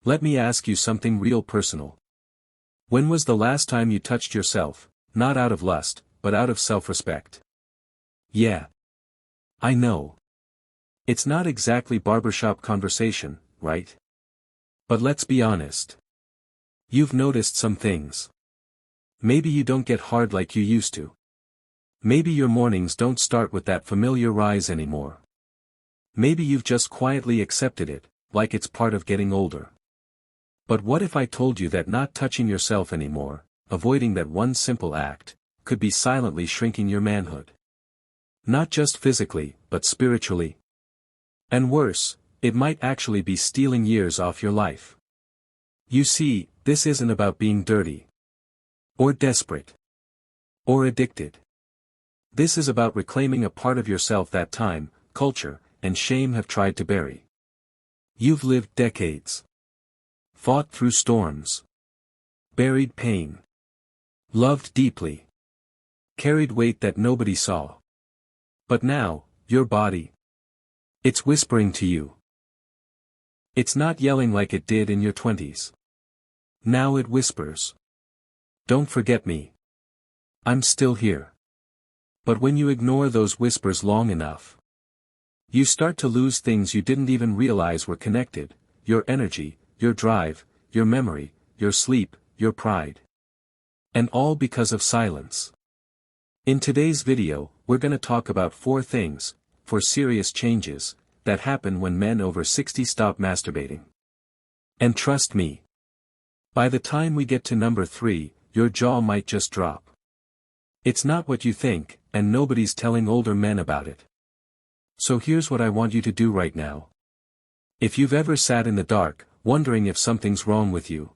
Let me ask you something real personal. When was the last time you touched yourself, not out of lust, but out of self-respect? Yeah. I know. It's not exactly barbershop conversation, right? But let's be honest. You've noticed some things. Maybe you don't get hard like you used to. Maybe your mornings don't start with that familiar rise anymore. Maybe you've just quietly accepted it, like it's part of getting older. But what if I told you that not touching yourself anymore, avoiding that one simple act, could be silently shrinking your manhood? Not just physically, but spiritually. And worse, it might actually be stealing years off your life. You see, this isn't about being dirty. Or desperate. Or addicted. This is about reclaiming a part of yourself that time, culture, and shame have tried to bury. You've lived decades. Fought through storms. Buried pain. Loved deeply. Carried weight that nobody saw. But now, your body. It's whispering to you. It's not yelling like it did in your 20s. Now it whispers. Don't forget me. I'm still here. But when you ignore those whispers long enough, you start to lose things you didn't even realize were connected: your energy, your drive, your memory, your sleep, your pride. And all because of silence. In today's video, we're gonna talk about 4 things, 4 serious changes, that happen when men over 60 stop masturbating. And trust me, by the time we get to number 3, your jaw might just drop. It's not what you think, and nobody's telling older men about it. So here's what I want you to do right now. If you've ever sat in the dark, wondering if something's wrong with you.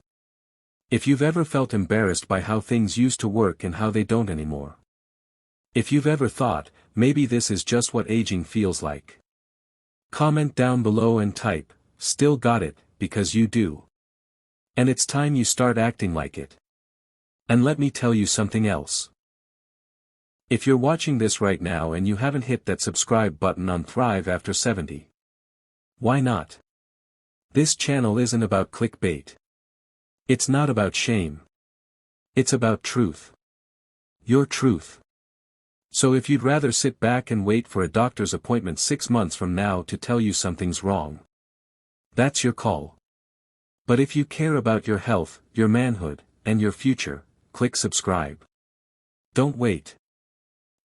If you've ever felt embarrassed by how things used to work and how they don't anymore. If you've ever thought, maybe this is just what aging feels like. Comment down below and type, "Still got it," because you do. And it's time you start acting like it. And let me tell you something else. If you're watching this right now and you haven't hit that subscribe button on Thrive After 70. Why not? This channel isn't about clickbait. It's not about shame. It's about truth. Your truth. So if you'd rather sit back and wait for a doctor's appointment 6 months from now to tell you something's wrong, that's your call. But if you care about your health, your manhood, and your future, click subscribe. Don't wait.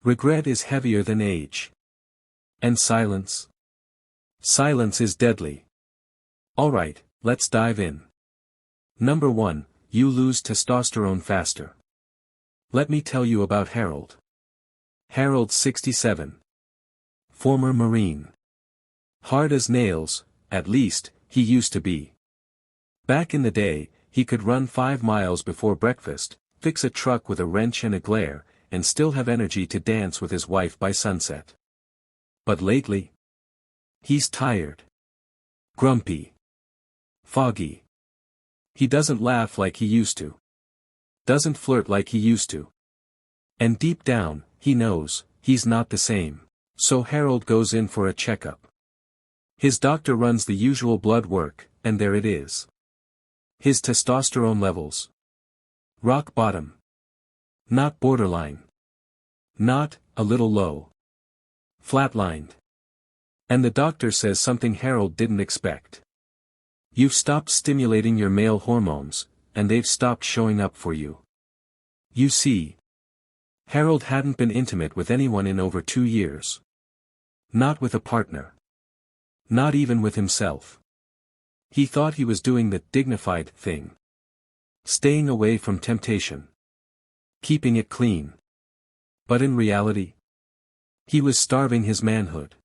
Regret is heavier than age. And silence? Silence is deadly. Alright, let's dive in. Number 1, you lose testosterone faster. Let me tell you about Harold. Harold's 67. Former Marine. Hard as nails, at least, he used to be. Back in the day, he could run 5 miles before breakfast, fix a truck with a wrench and a glare, and still have energy to dance with his wife by sunset. But lately, he's tired. Grumpy. Foggy. He doesn't laugh like he used to. Doesn't flirt like he used to. And deep down, he knows, he's not the same. So Harold goes in for a checkup. His doctor runs the usual blood work, and there it is. His testosterone levels. Rock bottom. Not borderline. Not, a little low. Flatlined. And the doctor says something Harold didn't expect. You've stopped stimulating your male hormones, and they've stopped showing up for you. You see, Harold hadn't been intimate with anyone in over 2 years. Not with a partner. Not even with himself. He thought he was doing the dignified thing. Staying away from temptation. Keeping it clean. But in reality, he was starving his manhood.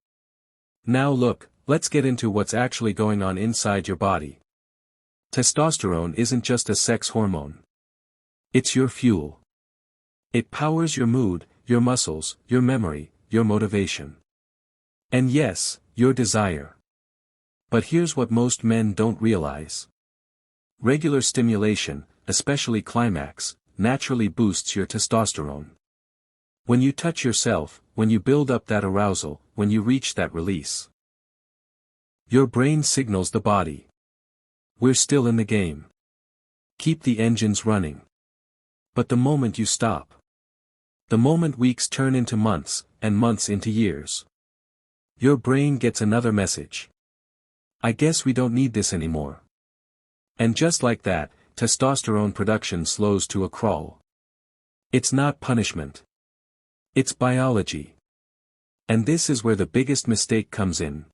Now look, let's get into what's actually going on inside your body. Testosterone isn't just a sex hormone. It's your fuel. It powers your mood, your muscles, your memory, your motivation. And yes, your desire. But here's what most men don't realize. Regular stimulation, especially climax, naturally boosts your testosterone. When you touch yourself, when you build up that arousal, when you reach that release, your brain signals the body. We're still in the game. Keep the engines running. But the moment you stop, the moment weeks turn into months, and months into years, your brain gets another message. I guess we don't need this anymore. And just like that, testosterone production slows to a crawl. It's not punishment. It's biology. And this is where the biggest mistake comes in.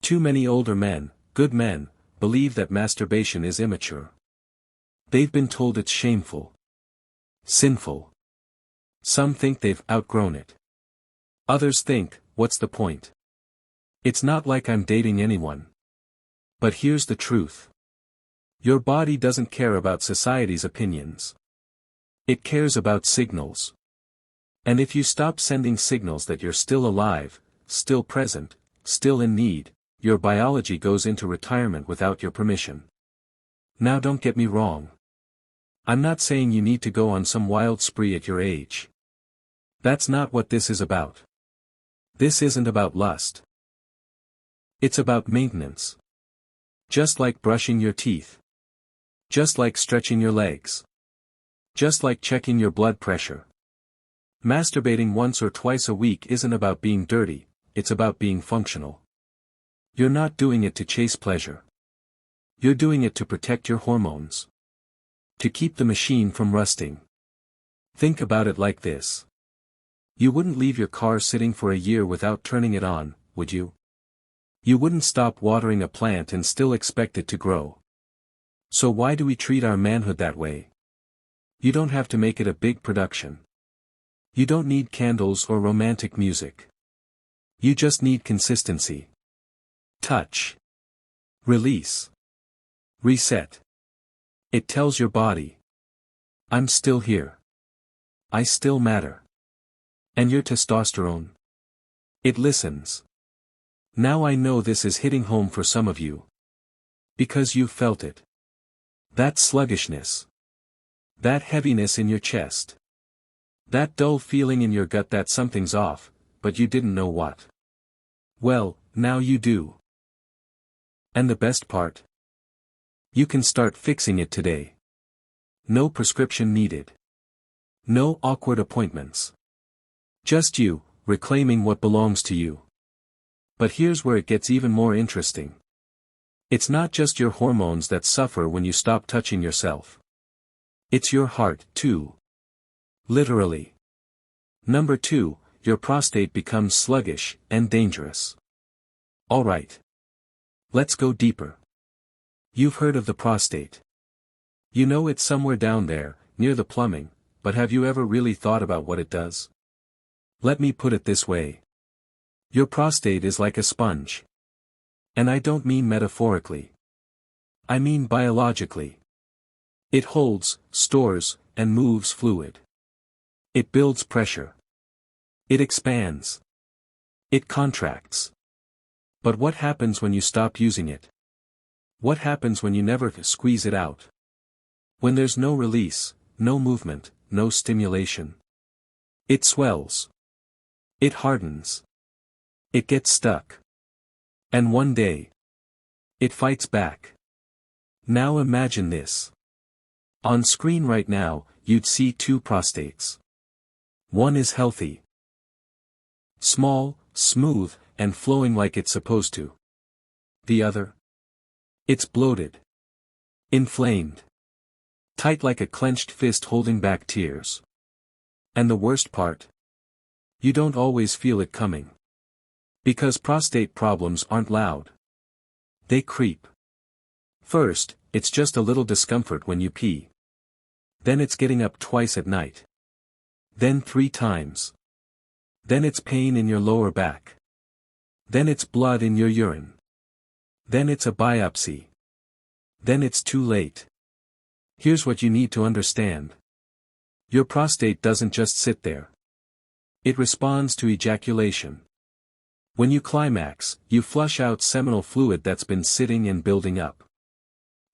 Too many older men, good men, believe that masturbation is immature. They've been told it's shameful, sinful. Some think they've outgrown it. Others think, what's the point? It's not like I'm dating anyone. But here's the truth. Your body doesn't care about society's opinions. It cares about signals. And if you stop sending signals that you're still alive, still present, still in need, your biology goes into retirement without your permission. Now don't get me wrong. I'm not saying you need to go on some wild spree at your age. That's not what this is about. This isn't about lust. It's about maintenance. Just like brushing your teeth. Just like stretching your legs. Just like checking your blood pressure. Masturbating once or twice a week isn't about being dirty, it's about being functional. You're not doing it to chase pleasure. You're doing it to protect your hormones. To keep the machine from rusting. Think about it like this. You wouldn't leave your car sitting for a year without turning it on, would you? You wouldn't stop watering a plant and still expect it to grow. So why do we treat our manhood that way? You don't have to make it a big production. You don't need candles or romantic music. You just need consistency. Touch. Release. Reset. It tells your body, I'm still here. I still matter. And your testosterone? It listens. Now I know this is hitting home for some of you. Because you've felt it. That sluggishness. That heaviness in your chest. That dull feeling in your gut that something's off, but you didn't know what. Well, now you do. And the best part? You can start fixing it today. No prescription needed. No awkward appointments. Just you, reclaiming what belongs to you. But here's where it gets even more interesting. It's not just your hormones that suffer when you stop touching yourself. It's your heart, too. Literally. Number 2, your prostate becomes sluggish and dangerous. Alright. Let's go deeper. You've heard of the prostate. You know it's somewhere down there, near the plumbing, but have you ever really thought about what it does? Let me put it this way. Your prostate is like a sponge. And I don't mean metaphorically. I mean biologically. It holds, stores, and moves fluid. It builds pressure. It expands. It contracts. But what happens when you stop using it? What happens when you never squeeze it out? When there's no release, no movement, no stimulation. It swells. It hardens. It gets stuck. And one day, it fights back. Now imagine this. On screen right now, you'd see 2 prostates. One is healthy. Small, smooth, and flowing like it's supposed to. The other? It's bloated. Inflamed. Tight like a clenched fist holding back tears. And the worst part? You don't always feel it coming. Because prostate problems aren't loud. They creep. First, it's just a little discomfort when you pee. Then it's getting up twice at night. Then 3 times. Then it's pain in your lower back. Then it's blood in your urine. Then it's a biopsy. Then it's too late. Here's what you need to understand. Your prostate doesn't just sit there. It responds to ejaculation. When you climax, you flush out seminal fluid that's been sitting and building up.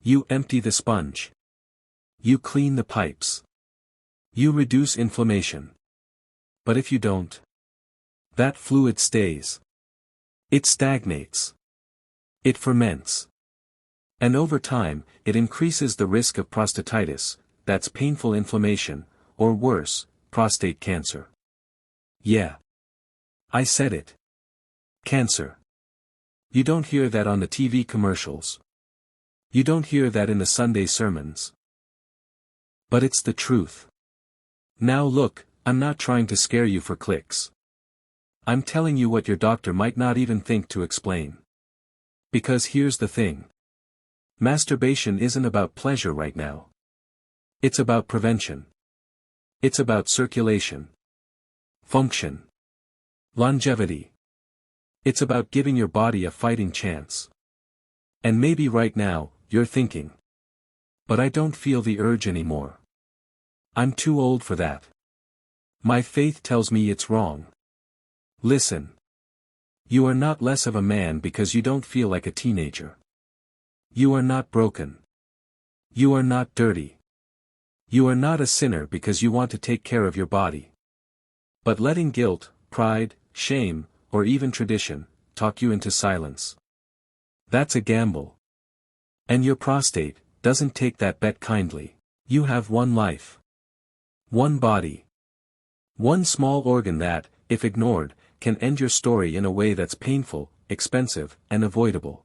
You empty the sponge. You clean the pipes. You reduce inflammation. But if you don't, that fluid stays. It stagnates. It ferments. And over time, it increases the risk of prostatitis, that's painful inflammation, or worse, prostate cancer. Yeah. I said it. Cancer. You don't hear that on the TV commercials. You don't hear that in the Sunday sermons. But it's the truth. Now look, I'm not trying to scare you for clicks. I'm telling you what your doctor might not even think to explain. Because here's the thing. Masturbation isn't about pleasure right now. It's about prevention. It's about circulation. Function. Longevity. It's about giving your body a fighting chance. And maybe right now, you're thinking. But I don't feel the urge anymore. I'm too old for that. My faith tells me it's wrong. Listen. You are not less of a man because you don't feel like a teenager. You are not broken. You are not dirty. You are not a sinner because you want to take care of your body. But letting guilt, pride, shame, or even tradition, talk you into silence. That's a gamble. And your prostate doesn't take that bet kindly. You have one life. One body. One small organ that, if ignored, can end your story in a way that's painful, expensive, and avoidable.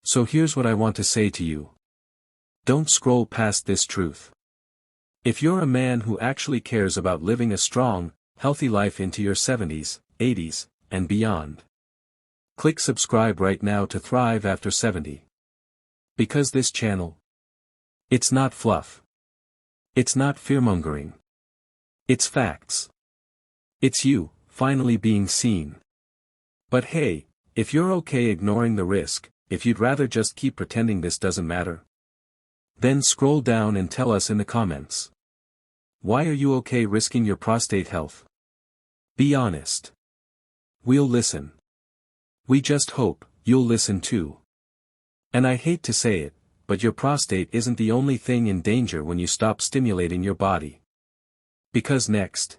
So here's what I want to say to you. Don't scroll past this truth. If you're a man who actually cares about living a strong, healthy life into your 70s, 80s, and beyond, click subscribe right now to thrive after 70. Because this channel, it's not fluff. It's not fearmongering. It's facts. It's you, finally being seen. But hey, if you're okay ignoring the risk, if you'd rather just keep pretending this doesn't matter, then scroll down and tell us in the comments. Why are you okay risking your prostate health? Be honest. We'll listen. We just hope you'll listen too. And I hate to say it, but your prostate isn't the only thing in danger when you stop stimulating your body. Because next,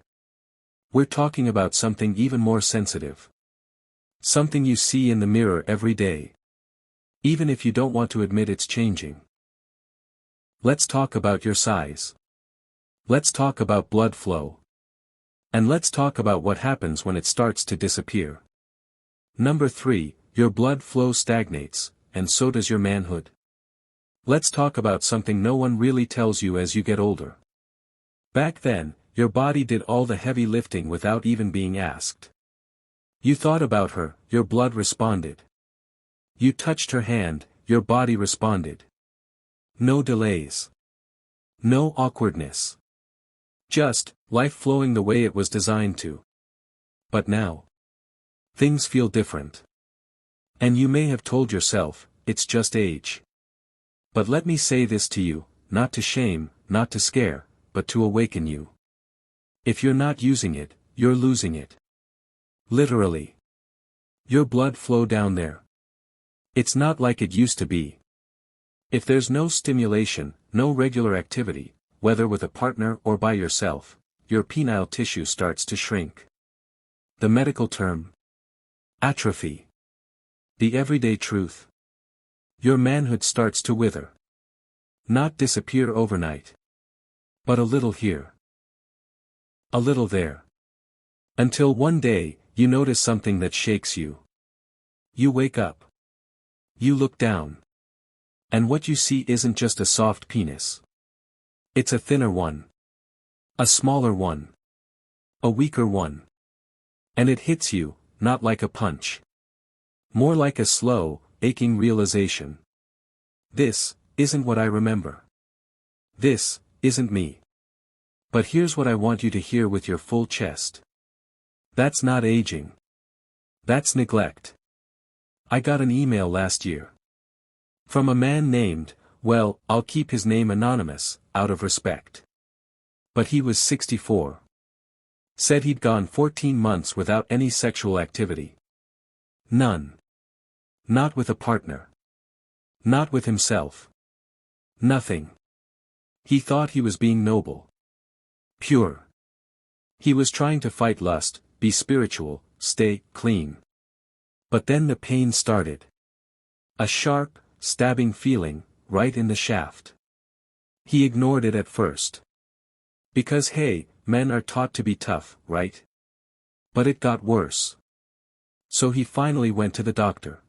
we're talking about something even more sensitive. Something you see in the mirror every day. Even if you don't want to admit it's changing. Let's talk about your size. Let's talk about blood flow. And let's talk about what happens when it starts to disappear. Number 3, your blood flow stagnates, and so does your manhood. Let's talk about something no one really tells you as you get older. Back then, your body did all the heavy lifting without even being asked. You thought about her, your blood responded. You touched her hand, your body responded. No delays. No awkwardness. Just, life flowing the way it was designed to. But now, things feel different. And you may have told yourself, it's just age. But let me say this to you, not to shame, not to scare, but to awaken you. If you're not using it, you're losing it. Literally. Your blood flow down there. It's not like it used to be. If there's no stimulation, no regular activity, whether with a partner or by yourself, your penile tissue starts to shrink. The medical term. Atrophy. The everyday truth. Your manhood starts to wither. Not disappear overnight. But a little here. A little there. Until one day, you notice something that shakes you. You wake up. You look down. And what you see isn't just a soft penis. It's a thinner one. A smaller one. A weaker one. And it hits you, not like a punch. More like a slow, aching realization. This isn't what I remember. This isn't me. But here's what I want you to hear with your full chest. That's not aging. That's neglect. I got an email last year. From a man named, well, I'll keep his name anonymous, out of respect. But he was 64. Said he'd gone 14 months without any sexual activity. None. Not with a partner. Not with himself. Nothing. He thought he was being noble. Pure. He was trying to fight lust, be spiritual, stay clean. But then the pain started. A sharp, stabbing feeling, right in the shaft. He ignored it at first. Because hey, men are taught to be tough, right? But it got worse. So he finally went to the doctor.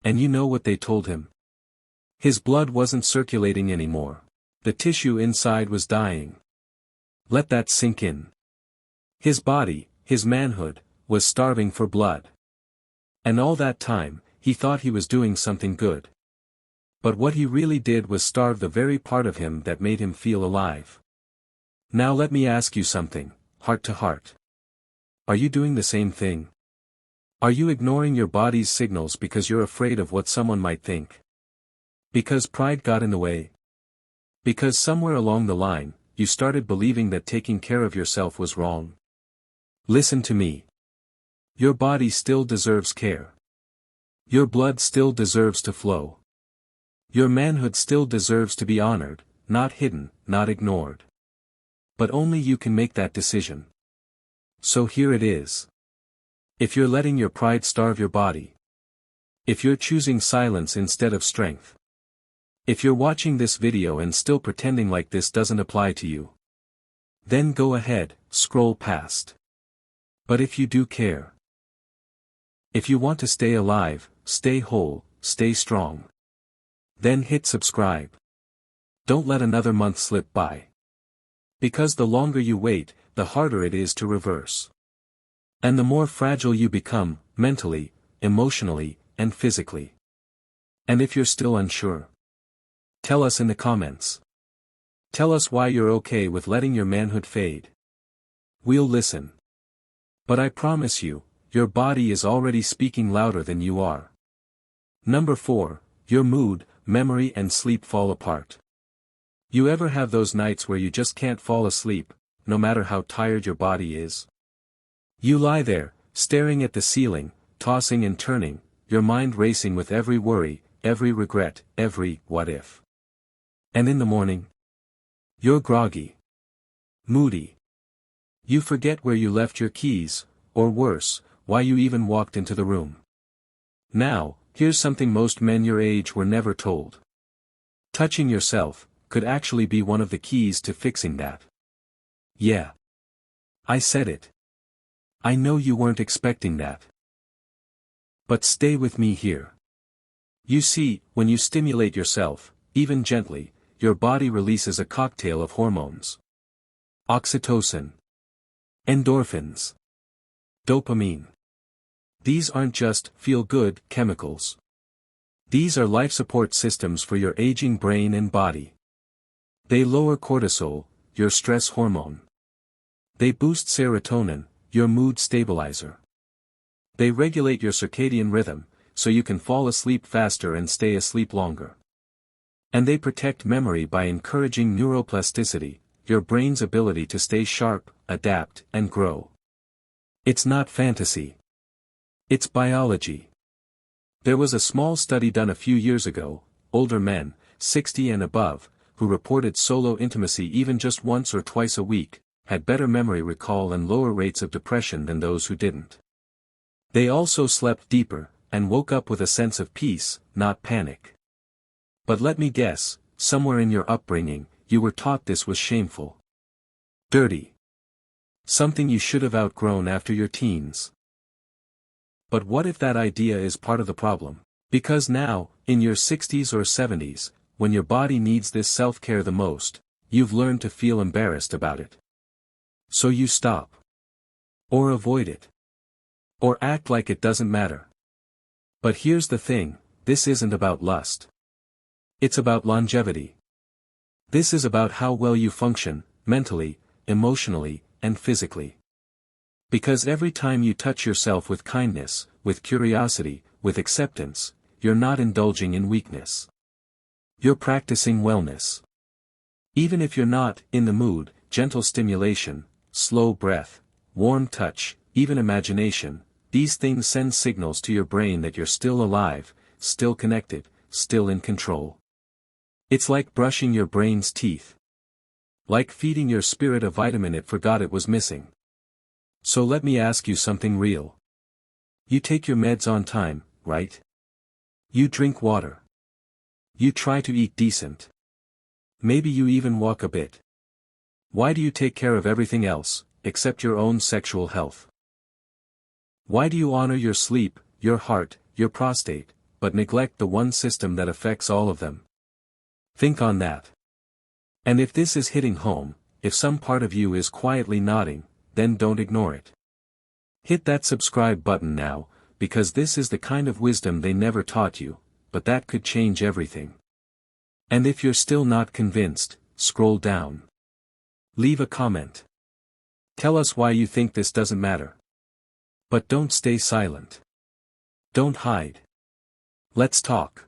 And you know what they told him? His blood wasn't circulating anymore. The tissue inside was dying. Let that sink in. His body, his manhood, was starving for blood. And all that time, he thought he was doing something good. But what he really did was starve the very part of him that made him feel alive. Now let me ask you something, heart to heart. Are you doing the same thing? Are you ignoring your body's signals because you're afraid of what someone might think? Because pride got in the way? Because somewhere along the line, you started believing that taking care of yourself was wrong? Listen to me. Your body still deserves care. Your blood still deserves to flow. Your manhood still deserves to be honored, not hidden, not ignored. But only you can make that decision. So here it is. If you're letting your pride starve your body. If you're choosing silence instead of strength. If you're watching this video and still pretending like this doesn't apply to you. Then go ahead, scroll past. But if you do care. If you want to stay alive, stay whole, stay strong. Then hit subscribe. Don't let another month slip by. Because the longer you wait, the harder it is to reverse. And the more fragile you become, mentally, emotionally, and physically. And if you're still unsure, tell us in the comments. Tell us why you're okay with letting your manhood fade. We'll listen. But I promise you, your body is already speaking louder than you are. Number 4, your mood, memory and sleep fall apart. You ever have those nights where you just can't fall asleep, no matter how tired your body is? You lie there, staring at the ceiling, tossing and turning, your mind racing with every worry, every regret, every what if. And in the morning? You're groggy. Moody. You forget where you left your keys, or worse, why you even walked into the room. Now, here's something most men your age were never told. Touching yourself could actually be one of the keys to fixing that. Yeah. I said it. I know you weren't expecting that. But stay with me here. You see, when you stimulate yourself, even gently, your body releases a cocktail of hormones. Oxytocin. Endorphins. Dopamine. These aren't just feel-good chemicals. These are life support systems for your aging brain and body. They lower cortisol, your stress hormone. They boost serotonin, your mood stabilizer. They regulate your circadian rhythm, so you can fall asleep faster and stay asleep longer. And they protect memory by encouraging neuroplasticity, your brain's ability to stay sharp, adapt, and grow. It's not fantasy. It's biology. There was a small study done a few years ago, older men, 60 and above, who reported solo intimacy even just once or twice a week, had better memory recall and lower rates of depression than those who didn't. They also slept deeper, and woke up with a sense of peace, not panic. But let me guess, somewhere in your upbringing, you were taught this was shameful. Dirty. Something you should have outgrown after your teens. But what if that idea is part of the problem? Because now, in your 60s or 70s, when your body needs this self-care the most, you've learned to feel embarrassed about it. So you stop. Or avoid it. Or act like it doesn't matter. But here's the thing, this isn't about lust. It's about longevity. This is about how well you function, mentally, emotionally, and physically. Because every time you touch yourself with kindness, with curiosity, with acceptance, you're not indulging in weakness. You're practicing wellness. Even if you're not in the mood, gentle stimulation, slow breath, warm touch, even imagination, these things send signals to your brain that you're still alive, still connected, still in control. It's like brushing your brain's teeth. Like feeding your spirit a vitamin it forgot it was missing. So let me ask you something real. You take your meds on time, right? You drink water. You try to eat decent. Maybe you even walk a bit. Why do you take care of everything else, except your own sexual health? Why do you honor your sleep, your heart, your prostate, but neglect the one system that affects all of them? Think on that. And if this is hitting home, if some part of you is quietly nodding, then don't ignore it. Hit that subscribe button now, because this is the kind of wisdom they never taught you, but that could change everything. And if you're still not convinced, scroll down. Leave a comment. Tell us why you think this doesn't matter. But don't stay silent. Don't hide. Let's talk.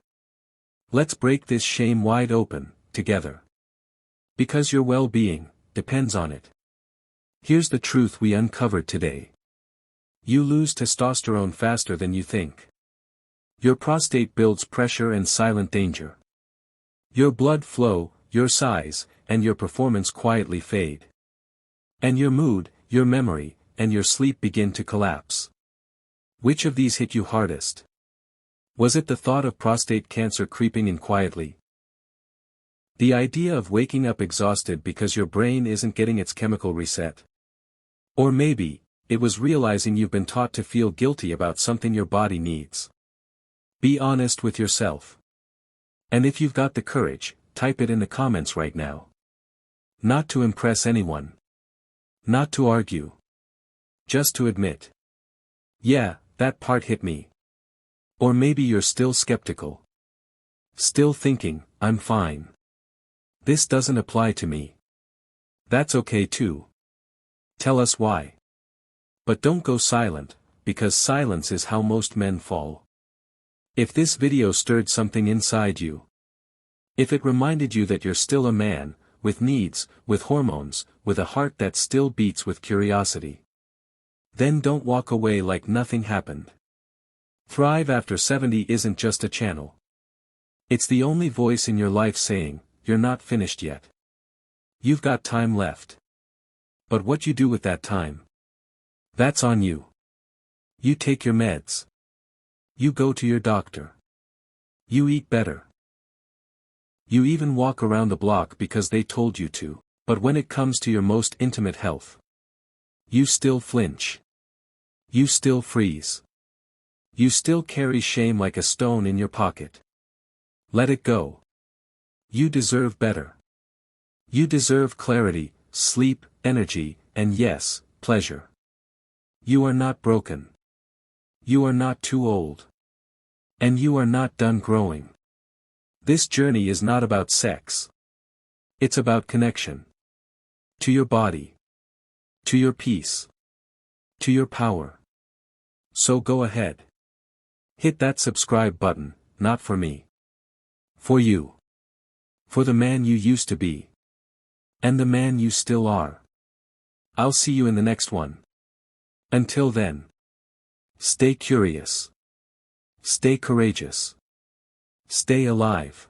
Let's break this shame wide open, together. Because your well-being depends on it. Here's the truth we uncovered today. You lose testosterone faster than you think. Your prostate builds pressure and silent danger. Your blood flow, your size, and your performance quietly fade. And your mood, your memory, and your sleep begin to collapse. Which of these hit you hardest? Was it the thought of prostate cancer creeping in quietly? The idea of waking up exhausted because your brain isn't getting its chemical reset? Or maybe, it was realizing you've been taught to feel guilty about something your body needs. Be honest with yourself. And if you've got the courage, type it in the comments right now. Not to impress anyone. Not to argue. Just to admit. Yeah, that part hit me. Or maybe you're still skeptical. Still thinking, I'm fine. This doesn't apply to me. That's okay too. Tell us why. But don't go silent, because silence is how most men fall. If this video stirred something inside you, if it reminded you that you're still a man, with needs, with hormones, with a heart that still beats with curiosity, then don't walk away like nothing happened. Thrive After 70 isn't just a channel. It's the only voice in your life saying, you're not finished yet. You've got time left. But what you do with that time? That's on you. You take your meds. You go to your doctor. You eat better. You even walk around the block because they told you to, but when it comes to your most intimate health, you still flinch. You still freeze. You still carry shame like a stone in your pocket. Let it go. You deserve better. You deserve clarity, sleep, energy, and yes, pleasure. You are not broken. You are not too old. And you are not done growing. This journey is not about sex. It's about connection. To your body. To your peace. To your power. So go ahead. Hit that subscribe button, not for me. For you. For the man you used to be. And the man you still are. I'll see you in the next one. Until then. Stay curious. Stay courageous. Stay alive.